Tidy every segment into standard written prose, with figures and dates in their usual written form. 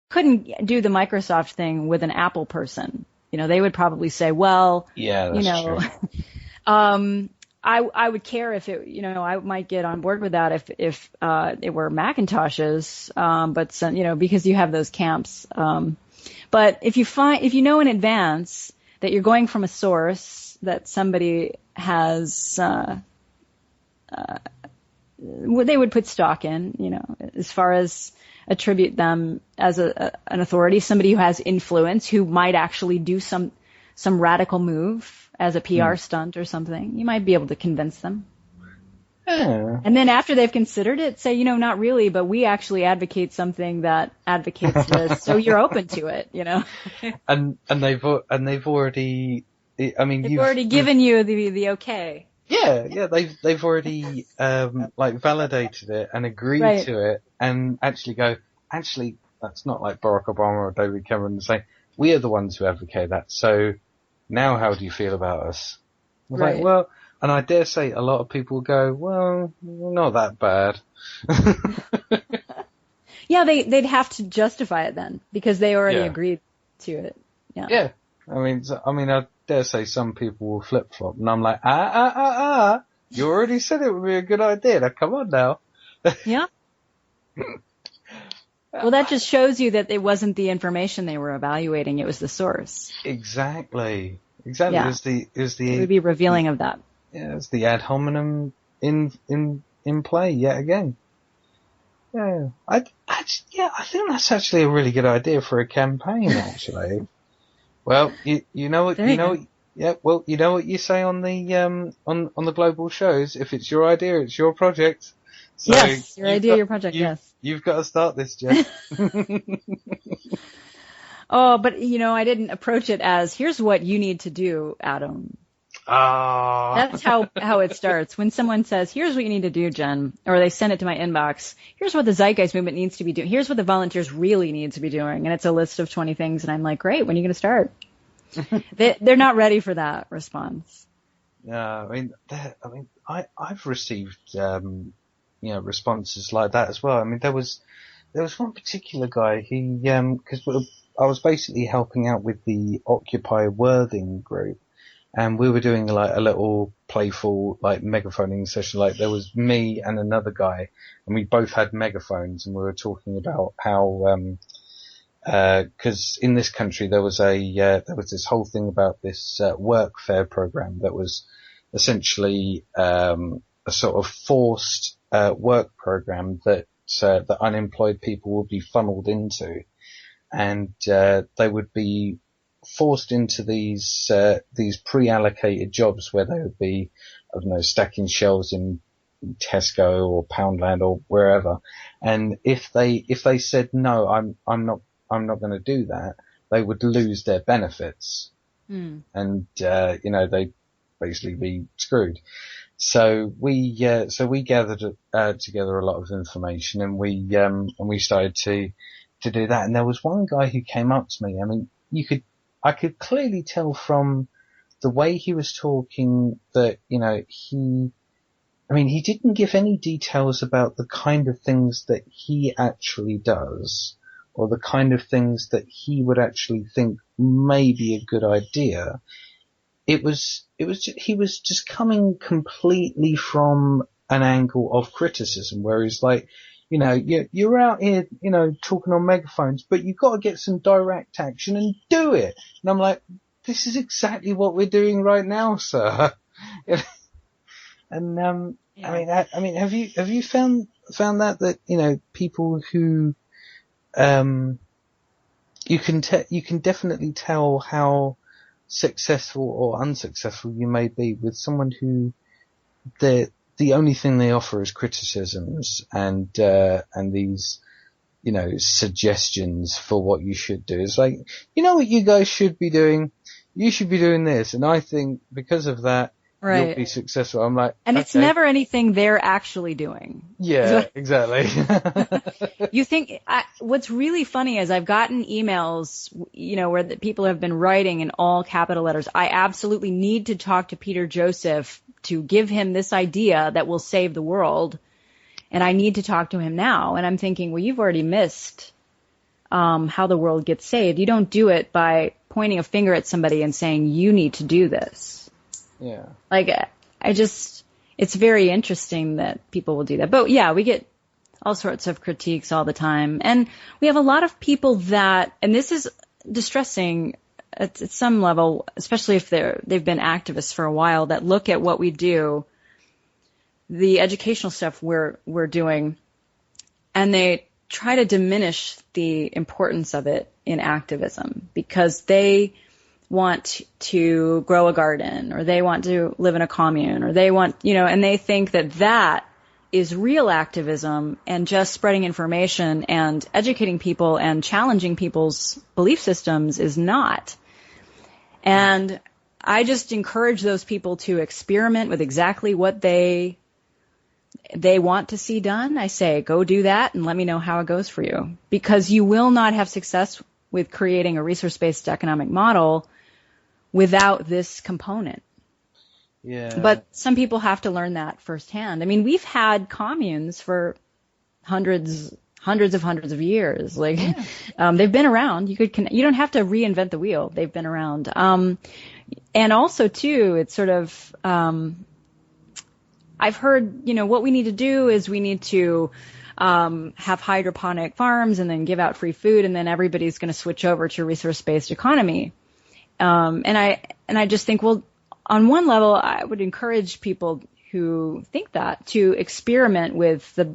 couldn't do the Microsoft thing with an Apple person. They would probably say, well, Yeah, that's true. I would care if I might get on board with that if it were Macintoshes, but because you have those camps. But if you know in advance that you're going from a source that somebody has, they would put stock in, as far as attribute them as an authority, somebody who has influence, who might actually do some radical move as a PR stunt or something. You might be able to convince them. Yeah. And then after they've considered it, say, not really, but we actually advocate something that advocates this, so you're open to it, And they've already, I mean, they've already given you the okay. Yeah, they've already validated it and agreed to it, and actually that's not like Barack Obama or David Cameron saying we are the ones who advocate that. So now, how do you feel about us? Right. Like, well, and I dare say a lot of people go, well, not that bad. Yeah, they'd have to justify it then because they already agreed to it. Yeah. Yeah. I mean, I dare say some people will flip-flop, and I'm like, you already said it would be a good idea. Now, come on now. Yeah. Well, that just shows you that it wasn't the information they were evaluating; it was the source. Exactly. Yeah. It would be revealing of that. Yeah, it's the ad hominem in play yet again. Yeah, I think that's actually a really good idea for a campaign. Actually, well, you know what you say on the on the global shows. If it's your idea, it's your project. So yes, your idea, your project. Yes, you've got to start this, Jeff. Oh, but I didn't approach it as here's what you need to do, Adam. That's how it starts. When someone says, here's what you need to do, Jen, or they send it to my inbox, here's what the Zeitgeist movement needs to be doing. Here's what the volunteers really need to be doing. And it's a list of 20 things. And I'm like, great, when are you going to start? They're not ready for that response. Yeah, I've received, responses like that as well. I mean, there was one particular guy, because I was basically helping out with the Occupy Worthing group. And we were doing like a little playful like megaphoning session. Like there was me and another guy, and we both had megaphones, and we were talking about how, because in this country there was this whole thing about this work fair program that was essentially a sort of forced work program that unemployed people would be funneled into, and they would be forced into these pre-allocated jobs where they would be, I don't know, stacking shelves in Tesco or Poundland or wherever. And if they said no, I'm not going to do that, they would lose their benefits, and they'd basically be screwed. So we gathered together a lot of information, and we started to do that. And there was one guy who came up to me. I mean, I could clearly tell from the way he was talking that, he didn't give any details about the kind of things that he actually does or the kind of things that he would actually think may be a good idea. He was just coming completely from an angle of criticism where he's like, you're out here, talking on megaphones, but you've got to get some direct action and do it. And I'm like, this is exactly what we're doing right now, sir. And, have you found that, people who, you can definitely tell how successful or unsuccessful you may be with someone who the only thing they offer is criticisms and these, suggestions for what you should do. It's like, what you guys should be doing? You should be doing this. And I think because of that, you'll be successful. I'm like, and it's never anything they're actually doing. Yeah, exactly. You think, what's really funny is I've gotten emails, where the people have been writing in all capital letters. I absolutely need to talk to Peter Joseph to give him this idea that will save the world. And I need to talk to him now. And I'm thinking, well, you've already missed how the world gets saved. You don't do it by pointing a finger at somebody and saying, you need to do this. Yeah. Like, it's very interesting that people will do that. But yeah, we get all sorts of critiques all the time. And we have a lot of people that, and this is distressing at some level, especially if they've been activists for a while, that look at what we do, the educational stuff we're doing, and they try to diminish the importance of it in activism because they want to grow a garden, or they want to live in a commune, or they want, and they think that is real activism, and just spreading information and educating people and challenging people's belief systems is not. And I just encourage those people to experiment with exactly what they want to see done. I say, go do that and let me know how it goes for you, because you will not have success with creating a resource-based economic model without this component. Yeah. But some people have to learn that firsthand. I mean, we've had communes for hundreds of years. Like, they've been around. You don't have to reinvent the wheel. They've been around. And also too, it's sort of, I've heard, what we need to do is we need to have hydroponic farms and then give out free food, and then everybody's going to switch over to resource-based economy. And I just think, well, on one level, I would encourage people who think that to experiment with the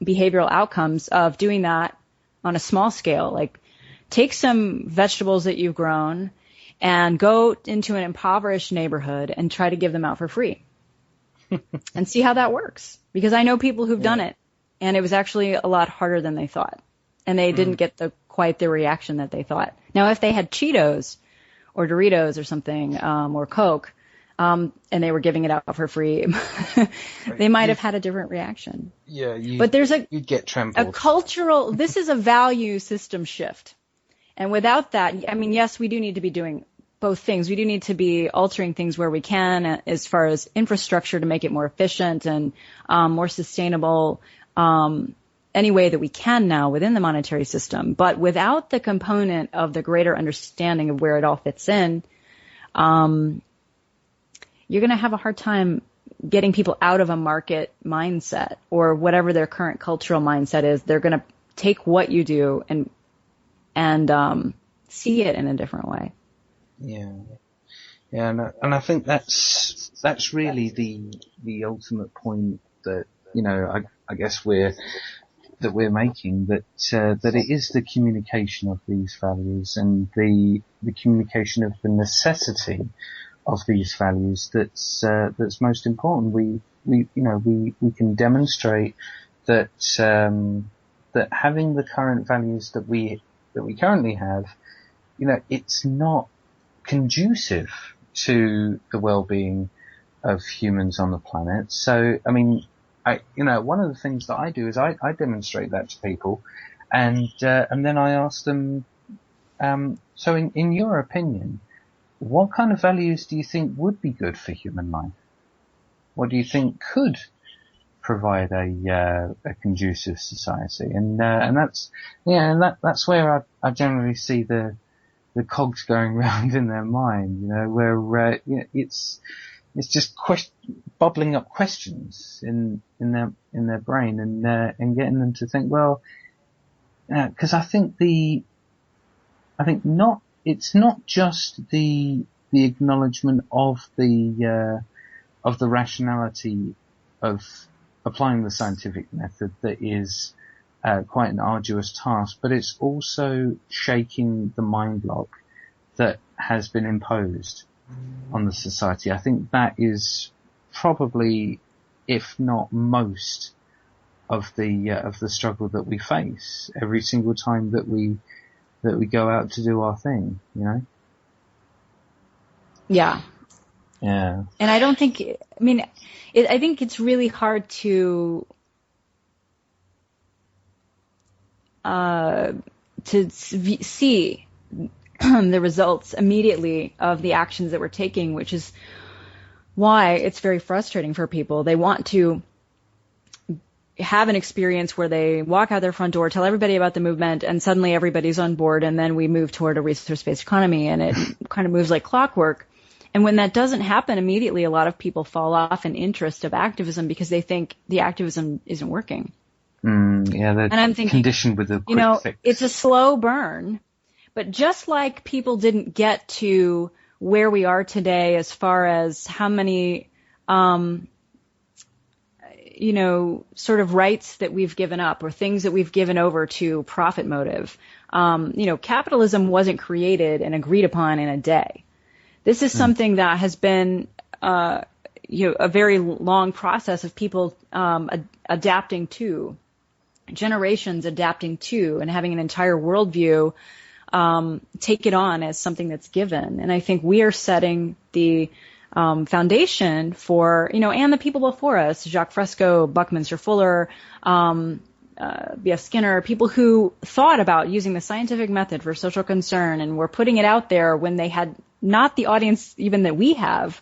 behavioral outcomes of doing that on a small scale. Like, take some vegetables that you've grown and go into an impoverished neighborhood and try to give them out for free and see how that works. Because I know people who've done it, and it was actually a lot harder than they thought. And they didn't get quite the reaction that they thought. Now, if they had Cheetos or Doritos or something, or Coke, and they were giving it out for free, they might have had a different reaction. Yeah, but there's you'd get trampled. This is a value system shift. And without that, I mean, yes, we do need to be doing both things. We do need to be altering things where we can, as far as infrastructure, to make it more efficient and more sustainable, any way that we can now within the monetary system. But without the component of the greater understanding of where it all fits in, you're going to have a hard time getting people out of a market mindset or whatever their current cultural mindset is. They're going to take what you do and see it in a different way. Yeah, and I think that's really the ultimate point that I guess we're making, that it is the communication of these values and the communication of the necessity of these values that's most important. We can demonstrate that that having the current values that we currently have, it's not conducive to the well-being of humans on the planet. So, I mean, one of the things that I do is I demonstrate that to people, and then I ask them, so in your opinion, what kind of values do you think would be good for human life? What do you think could provide a conducive society? And that's where I generally see the cogs going round in their mind, where it's just bubbling up questions in their brain, and getting them to think, well, because it's not just the acknowledgement of the rationality of applying the scientific method that is quite an arduous task, but it's also shaking the mind lock that has been imposed on the society. I think that is probably, if not most, of the struggle that we face every single time that we go out to do our thing, Yeah. Yeah. And I don't think, I think it's really hard to see the results immediately of the actions that we're taking, which is why it's very frustrating for people. They want to have an experience where they walk out their front door, tell everybody about the movement, and suddenly everybody's on board, and then we move toward a resource-based economy, and it kind of moves like clockwork. And when that doesn't happen immediately, a lot of people fall off in interest of activism because they think the activism isn't working. Yeah, they're and I'm thinking, conditioned with a quick fix. It's a slow burn, but just like people didn't get to where we are today as far as how many sort of rights that we've given up or things that we've given over to profit motive. Capitalism wasn't created and agreed upon in a day. This is something that has been, a very long process of people adapting to, generations adapting to, and having an entire worldview take it on as something that's given. And I think we are setting the foundation for, and the people before us, Jacques Fresco, Buckminster Fuller, B.F. Skinner, people who thought about using the scientific method for social concern and were putting it out there when they had not the audience even that we have.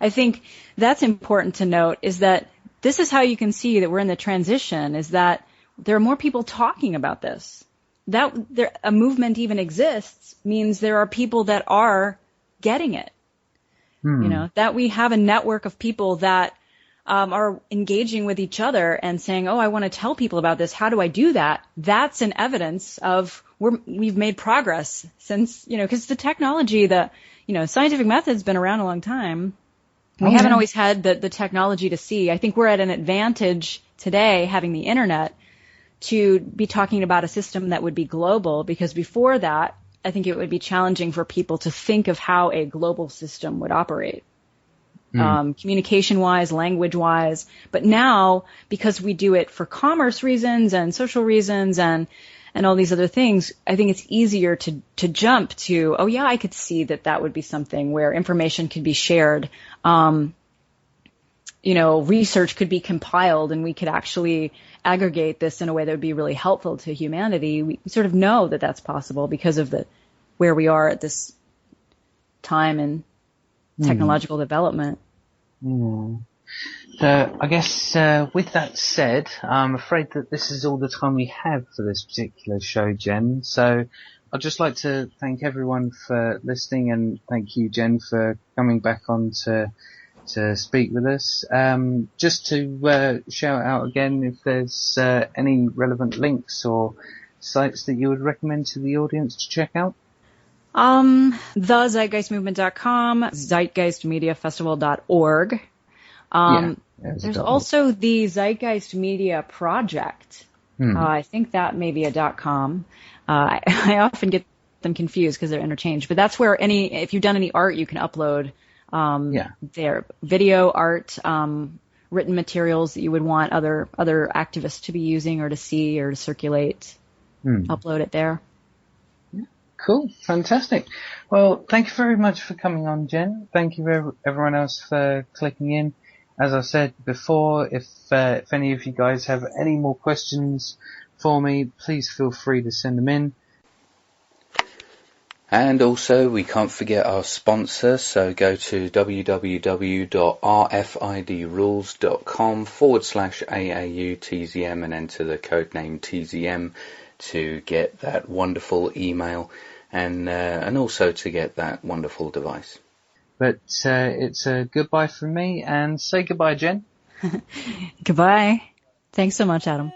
I think that's important to note, is that this is how you can see that we're in the transition, is that there are more people talking about this. That a movement even exists means there are people that are getting it. That we have a network of people that are engaging with each other and saying, oh, I want to tell people about this. How do I do that? That's an evidence of we've made progress since, because the technology, scientific method's been around a long time. We haven't always had the technology to see. I think we're at an advantage today, having the internet, to be talking about a system that would be global, because before that, I think it would be challenging for people to think of how a global system would operate. Communication-wise, language-wise. But now, because we do it for commerce reasons and social reasons and all these other things, I think it's easier to jump to, oh yeah, I could see that would be something where information could be shared. Research could be compiled and we could actually aggregate this in a way that would be really helpful to humanity. We sort of know that that's possible because of where we are at this time in technological development. So I guess with that said, I'm afraid that this is all the time we have for this particular show, Jen. So I'd just like to thank everyone for listening, and thank you, Jen, for coming back on to speak with us. Just to shout out again, if there's any relevant links or sites that you would recommend to the audience to check out. TheZeitgeistMovement.com, ZeitgeistMediaFestival.org. There's also the Zeitgeist Media Project. I think that may be a .com. I often get them confused because they're interchanged, but that's where if you've done any art, you can upload their video, art, written materials that you would want other activists to be using or to see or to circulate. Upload it there. Cool. Fantastic. Well, thank you very much for coming on, Jen. Thank you everyone else for clicking in. As I said before, if any of you guys have any more questions for me, please feel free to send them in. And also, we can't forget our sponsor, so go to www.rfidrules.com/AAU TZM and enter the code name TZM to get that wonderful email and also to get that wonderful device. But it's a goodbye from me, and say goodbye, Jen. Goodbye. Thanks so much, Adam.